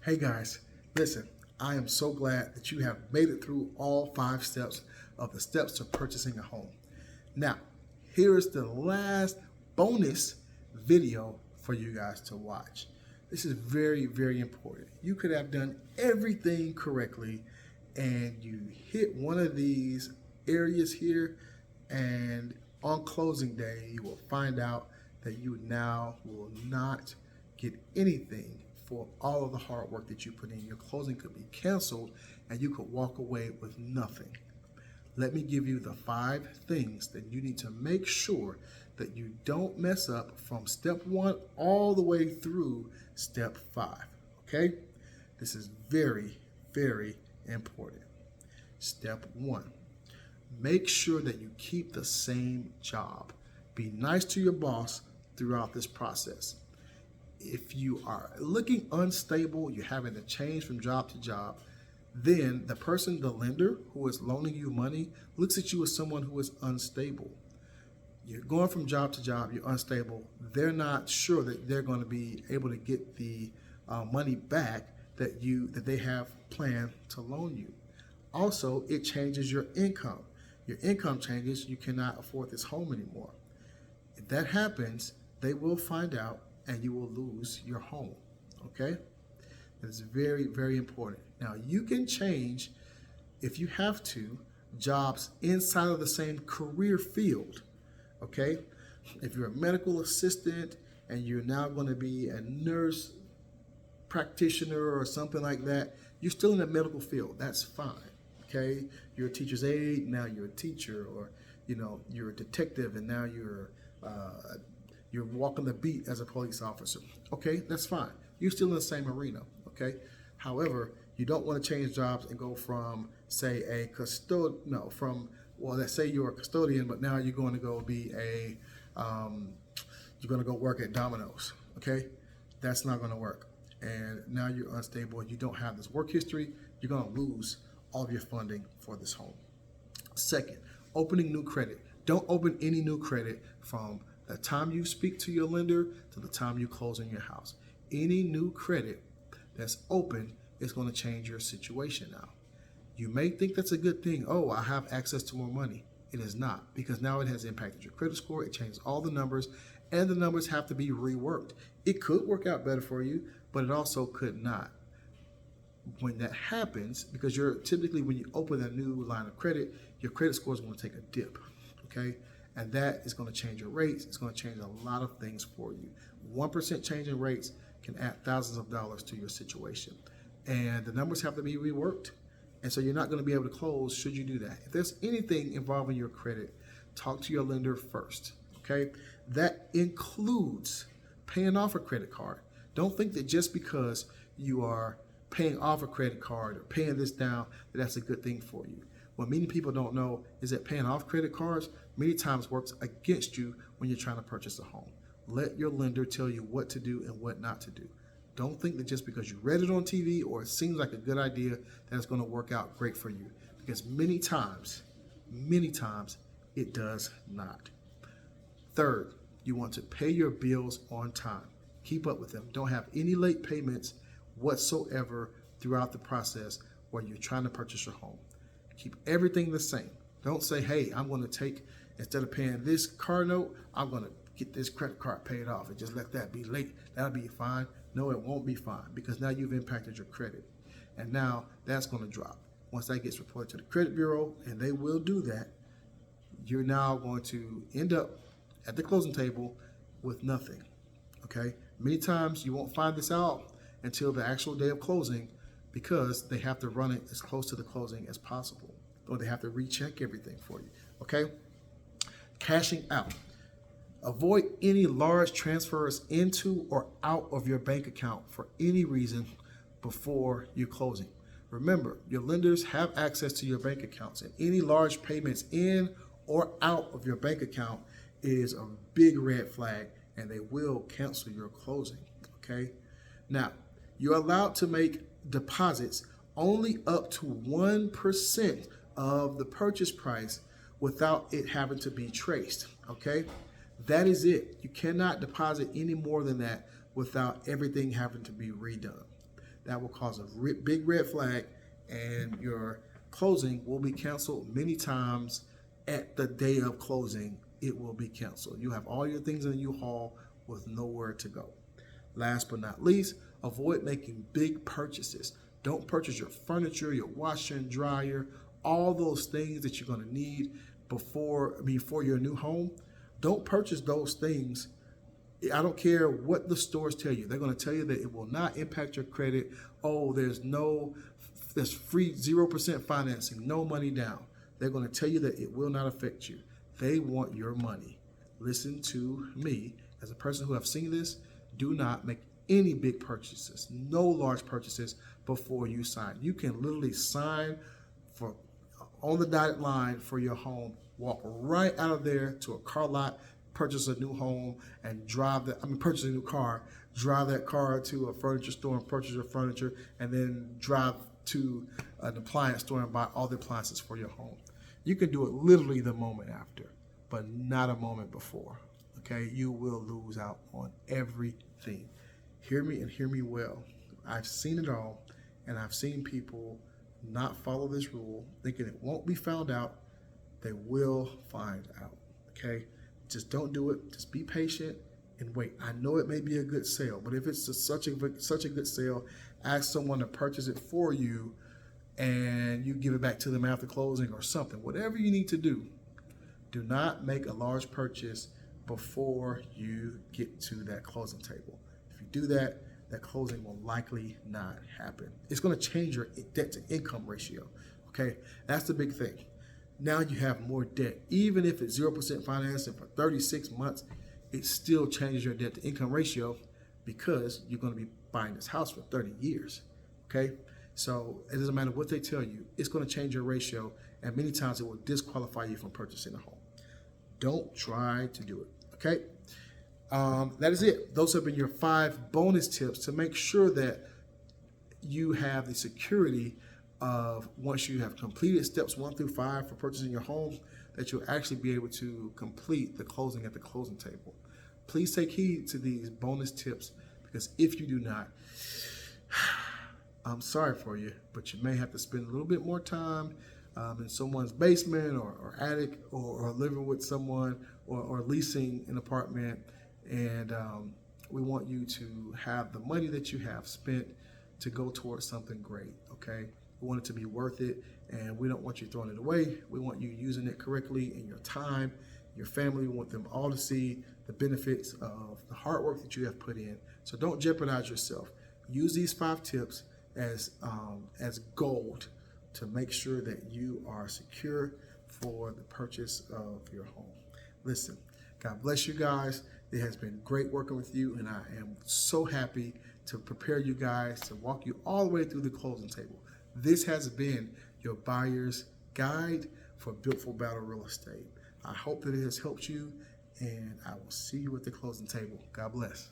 Hey guys, listen, I am so glad that you have made it through all 5 steps of the steps to purchasing a home. Now, here is the last bonus video for you guys to watch. This is very, very important. You could have done everything correctly and you hit one of these areas here, and on closing day, you will find out that you now will not get anything for all of the hard work that you put in. Your closing could be canceled and you could walk away with nothing. Let me give you the 5 things that you need to make sure that you don't mess up from step 1 all the way through step 5. Okay? This is very, very important. Step 1, make sure that you keep the same job. Be nice to your boss throughout this process. If you are looking unstable, you're having to change from job to job, then the person, the lender who is loaning you money, looks at you as someone who is unstable. You're going from job to job, you're unstable. They're not sure that they're going to be able to get the money back that they have planned to loan you. Also, it changes your income. Your income changes, you cannot afford this home anymore. If that happens, they will find out and you will lose your home, okay? It's very, very important. Now, you can change, if you have to, jobs inside of the same career field, okay? If you're a medical assistant and you're now going to be a nurse practitioner or something like that, you're still in the medical field. That's fine, okay? You're a teacher's aide, now you're a teacher, or you're a detective and now you're walking the beat as a police officer. Okay, that's fine. You're still in the same arena, okay? However, you don't want to change jobs and go from, say, let's say you're a custodian, but now you're going to go be you're going to go work at Domino's, okay? That's not going to work. And now you're unstable and you don't have this work history, you're going to lose all of your funding for this home. Second, opening new credit. Don't open any new credit from the time you speak to your lender to the time you close on your house. Any new credit that's open is going to change your situation now. You may think that's a good thing. Oh, I have access to more money. It is not, because now it has impacted your credit score. It changes all the numbers, and the numbers have to be reworked. It could work out better for you, but it also could not. When that happens, because typically when you open a new line of credit, your credit score is going to take a dip, okay? And that is going to change your rates. It's going to change a lot of things for you. 1% change in rates can add thousands of dollars to your situation. And the numbers have to be reworked. And so you're not going to be able to close should you do that. If there's anything involving your credit, talk to your lender first, okay? That includes paying off a credit card. Don't think that just because you are paying off a credit card or paying this down, that's a good thing for you. What many people don't know is that paying off credit cards many times works against you when you're trying to purchase a home. Let your lender tell you what to do and what not to do. Don't think that just because you read it on TV or it seems like a good idea that it's going to work out great for you, because many times, it does not. Third, you want to pay your bills on time. Keep up with them. Don't have any late payments whatsoever throughout the process where you're trying to purchase your home. Keep everything the same. Don't say, hey, I'm going to take, instead of paying this car note, I'm going to get this credit card paid off and just let that be late. That'll be fine. No, it won't be fine, because now you've impacted your credit. And now that's going to drop. Once that gets reported to the credit bureau, and they will do that, you're now going to end up at the closing table with nothing, okay? Many times you won't find this out until the actual day of closing, because they have to run it as close to the closing as possible, or they have to recheck everything for you, okay? Cashing out. Avoid any large transfers into or out of your bank account for any reason before your closing. Remember, your lenders have access to your bank accounts, and any large payments in or out of your bank account is a big red flag, and they will cancel your closing, okay? Now, you're allowed to make deposits only up to 1% of the purchase price without it having to be traced, okay? That is it. You cannot deposit any more than that without everything having to be redone. that will cause a big red flag, and your closing will be canceled many times. At the day of closing, it will be canceled. You have all your things in the U-Haul with nowhere to go. Last but not least, avoid making big purchases. Don't purchase your furniture, your washer and dryer, all those things that you're going to need for your new home. Don't purchase those things. I don't care what the stores tell you. They're going to tell you that it will not impact your credit. Oh, there's free 0% financing, no money down. They're going to tell you that it will not affect you. They want your money. Listen to me. As a person who have seen this, do not make any big purchases, no large purchases before you sign. You can literally sign on the dotted line for your home, walk right out of there to a car lot, purchase a new home, and purchase a new car, drive that car to a furniture store and purchase your furniture, and then drive to an appliance store and buy all the appliances for your home. You can do it literally the moment after, but not a moment before, okay? You will lose out on everything. Hear me and hear me well. I've seen it all, and I've seen people not follow this rule, thinking it won't be found out. They will find out, okay? Just don't do it. Just be patient and wait. I know it may be a good sale, but if it's such a good sale, ask someone to purchase it for you, and you give it back to them after closing or something. Whatever you need to do, do not make a large purchase before you get to that closing table. If you do that, that closing will likely not happen. It's going to change your debt to income ratio, okay? That's the big thing. Now you have more debt. Even if it's 0% financing for 36 months, it still changes your debt to income ratio because you're going to be buying this house for 30 years, okay? So it doesn't matter what they tell you, it's going to change your ratio, and many times it will disqualify you from purchasing a home. Don't try to do it, okay? That is it. Those have been your 5 bonus tips to make sure that you have the security of, once you have completed steps 1 through 5 for purchasing your home, that you'll actually be able to complete the closing at the closing table. Please take heed to these bonus tips, because if you do not, I'm sorry for you, but you may have to spend a little bit more time in someone's basement or attic, or living with someone, or leasing an apartment. And we want you to have the money that you have spent to go towards something great, okay? We want it to be worth it, and we don't want you throwing it away. We want you using it correctly in your time, your family. We want them all to see the benefits of the hard work that you have put in. So don't jeopardize yourself. Use these 5 tips as gold to make sure that you are secure for the purchase of your home. Listen, God bless you guys. It has been great working with you, and I am so happy to prepare you guys to walk you all the way through the closing table. This has been your buyer's guide for Built4Battle Real Estate. I hope that it has helped you, and I will see you at the closing table. God bless.